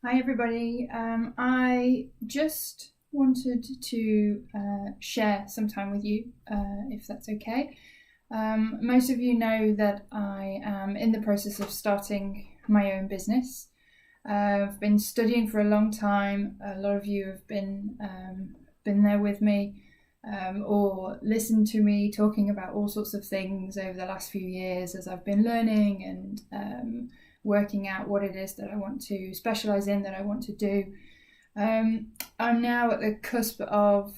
Hi everybody. I just wanted to share some time with you, if that's okay. Most of you know that I am in the process of starting my own business. I've been studying for a long time. A lot of you have been there with me, or listened to me talking about all sorts of things over the last few years as I've been learning and working out what it is that I want to specialise in, that I want to do. I'm now at the cusp of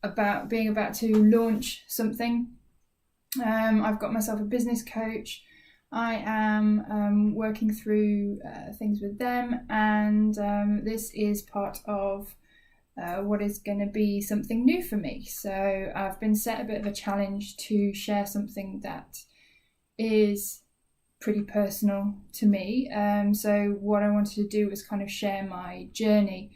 about to launch something. I've got myself a business coach. I am working through things with them, and this is part of what is going to be something new for me. So I've been set a bit of a challenge to share something that is pretty personal to me. So what I wanted to do was kind of share my journey.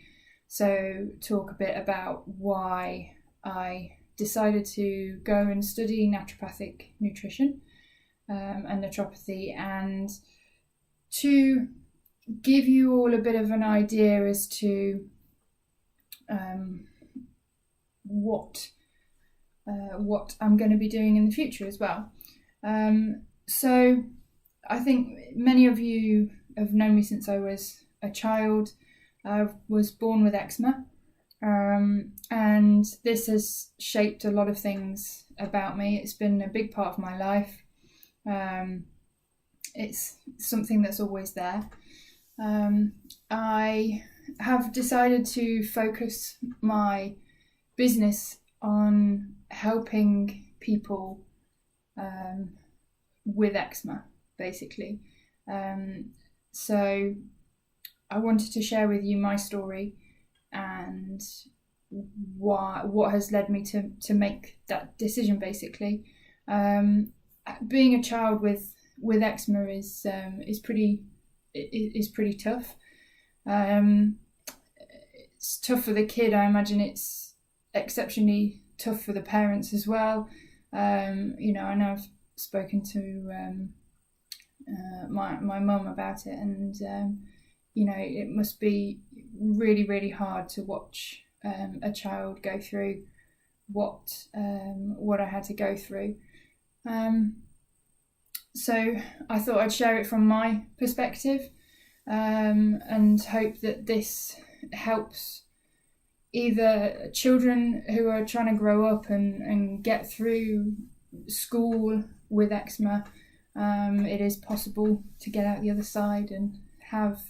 So talk a bit about why I decided to go and study naturopathic nutrition and naturopathy, and to give you all a bit of an idea as to what I'm going to be doing in the future as well. So I think many of you have known me since I was a child. I was born with eczema, and this has shaped a lot of things about me. It's been a big part of my life. It's something that's always there. I have decided to focus my business on helping people with eczema, basically. So I wanted to share with you my story and what has led me to make that decision, basically. Being a child with eczema is pretty tough. It's tough for the kid. I imagine it's exceptionally tough for the parents as well. I know I've spoken to my mum about it, and it must be really, really hard to watch a child go through what I had to go through. So I thought I'd share it from my perspective, and hope that this helps either children who are trying to grow up and get through school with eczema. It is possible to get out the other side and have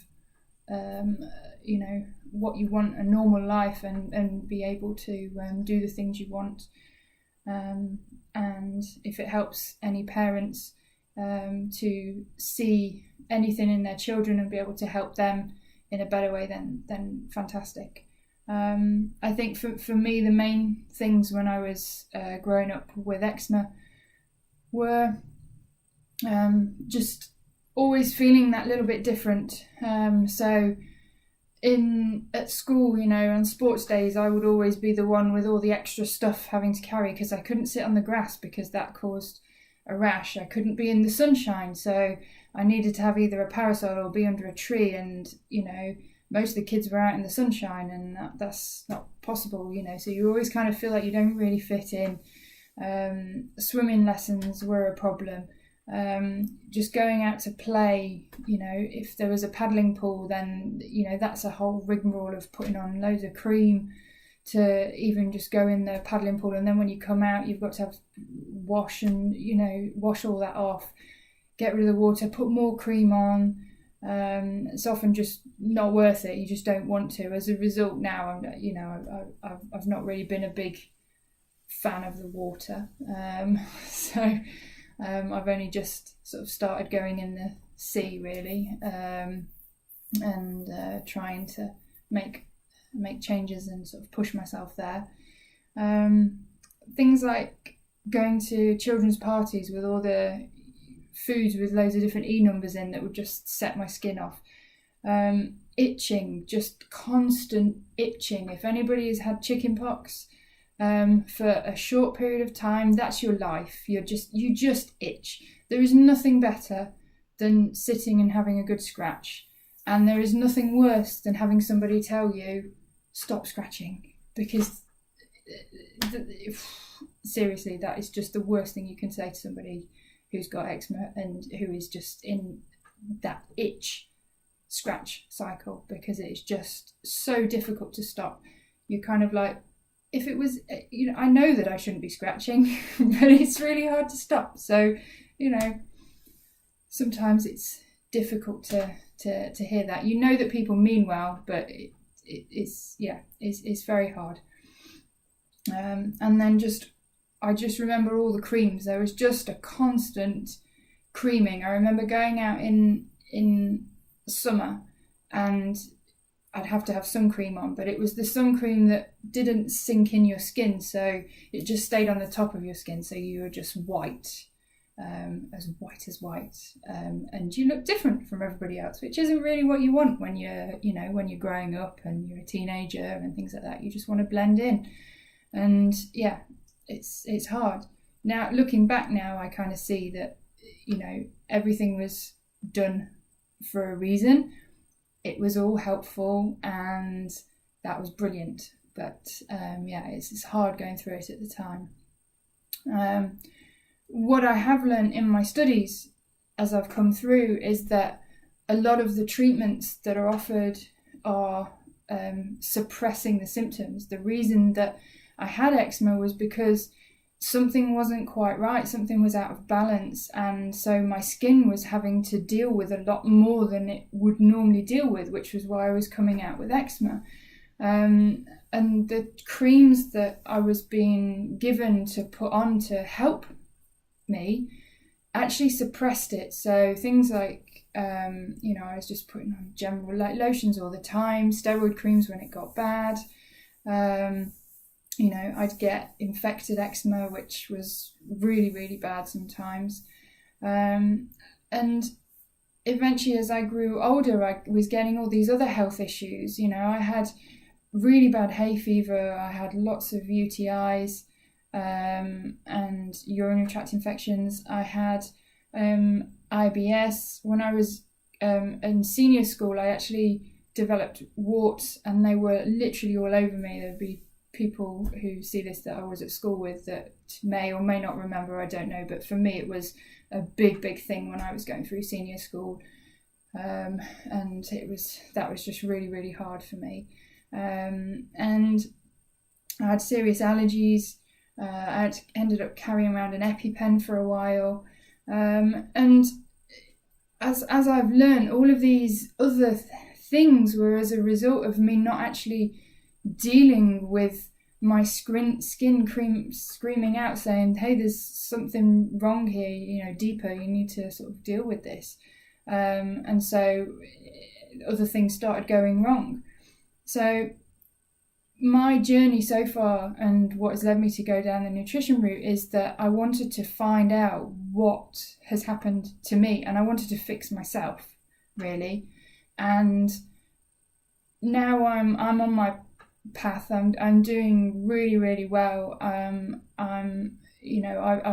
what you want, a normal life, and be able to do the things you want. And if it helps any parents to see anything in their children and be able to help them in a better way, then fantastic. I think for me, the main things when I was growing up with eczema were just always feeling that little bit different. So at school, on sports days, I would always be the one with all the extra stuff having to carry, because I couldn't sit on the grass because that caused a rash. I couldn't be in the sunshine, so I needed to have either a parasol or be under a tree, and most of the kids were out in the sunshine, and that's not possible. So you always kind of feel like you don't really fit in. Swimming lessons were a problem. Just going out to play, if there was a paddling pool, then that's a whole rigmarole of putting on loads of cream to even just go in the paddling pool, and then when you come out, you've got to have wash all that off, get rid of the water, put more cream on. It's often just not worth it. You just don't want to. As a result, now I've not really been a big fan of the water. So I've only just sort of started going in the sea, really, and trying to make changes and sort of push myself there. Things like going to children's parties with all the foods with loads of different E numbers in that would just set my skin off. Itching, just constant itching. If anybody has had chicken pox, for a short period of time, that's your life. You just itch. There is nothing better than sitting and having a good scratch. And there is nothing worse than having somebody tell you, stop scratching, because seriously, that is just the worst thing you can say to somebody who's got eczema and who is just in that itch scratch cycle, because it's just so difficult to stop. You're kind of like, if it was, I know that I shouldn't be scratching, but it's really hard to stop. So, sometimes it's difficult to hear that. You know that people mean well, but it's very hard. And then I just remember all the creams. There was just a constant creaming. I remember going out in summer and I'd have to have sun cream on, but it was the sun cream that didn't sink in your skin, so it just stayed on the top of your skin, so you were just white, as white, and you look different from everybody else, which isn't really what you want when you're growing up and you're a teenager and things like that. You just want to blend in, and yeah, it's hard. Now, looking back now, I kind of see that everything was done for a reason. It was all helpful and that was brilliant, but it's hard going through it at the time. What I have learned in my studies as I've come through is that a lot of the treatments that are offered are suppressing the symptoms. The reason that I had eczema was because something wasn't quite right, something was out of balance, and so my skin was having to deal with a lot more than it would normally deal with, which was why I was coming out with eczema. And the creams that I was being given to put on to help me actually suppressed it. So things like I was just putting on general like lotions all the time, steroid creams when it got bad. I'd get infected eczema, which was really, really bad sometimes. And eventually, as I grew older, I was getting all these other health issues. I had really bad hay fever. I had lots of UTIs and urinary tract infections. I had IBS. When I was in senior school, I actually developed warts, and they were literally all over me. There'd be people who see this that I was at school with that may or may not remember, I don't know, but for me it was a big thing when I was going through senior school, and that was just really, really hard for me, and I had serious allergies. I ended up carrying around an EpiPen for a while, and as I've learned, all of these other things were as a result of me not actually dealing with my skin screaming out, saying, hey, there's something wrong here, deeper, you need to sort of deal with this. And so other things started going wrong. So my journey so far, and what has led me to go down the nutrition route, is that I wanted to find out what has happened to me, and I wanted to fix myself, really. And now I'm on my path. I'm doing really, really well. I've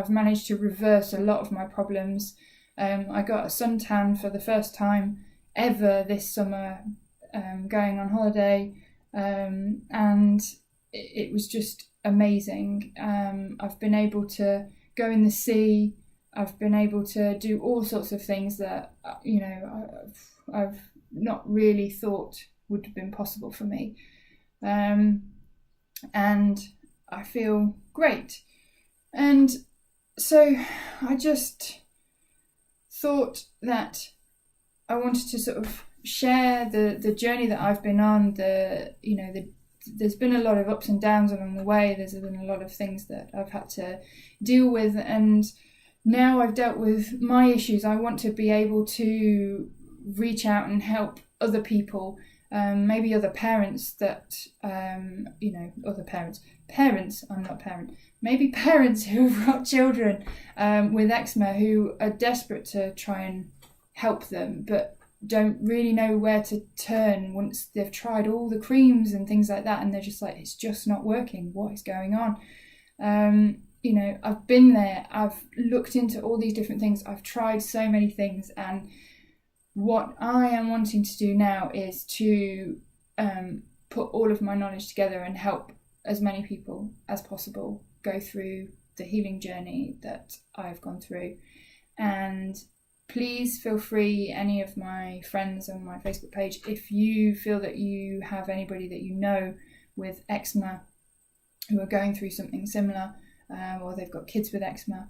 managed to reverse a lot of my problems. I got a suntan for the first time ever this summer, going on holiday, and it was just amazing. I've been able to go in the sea. I've been able to do all sorts of things that I've not really thought would have been possible for me. And I feel great. And so I just thought that I wanted to sort of share the journey that I've been on. There's been a lot of ups and downs along the way. There's been a lot of things that I've had to deal with, and now I've dealt with my issues. I want to be able to reach out and help other people. Maybe other parents that, other parents, I'm not a parent, maybe parents who have got children with eczema who are desperate to try and help them, but don't really know where to turn once they've tried all the creams and things like that, and they're just like, it's just not working, what is going on? I've been there, I've looked into all these different things, I've tried so many things, and what I am wanting to do now is to put all of my knowledge together and help as many people as possible go through the healing journey that I've gone through. And please feel free, any of my friends on my Facebook page, if you feel that you have anybody that you know with eczema who are going through something similar, or they've got kids with eczema,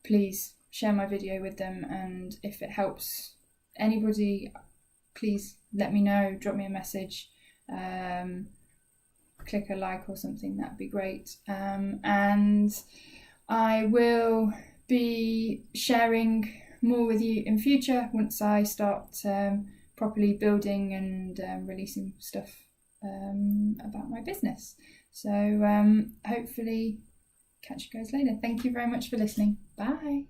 please share my video with them. And if it helps anybody, please let me know, drop me a message, click a like or something, that'd be great. And I will be sharing more with you in future once I start properly building and releasing stuff about my business. So hopefully catch you guys later. Thank you very much for listening. Bye.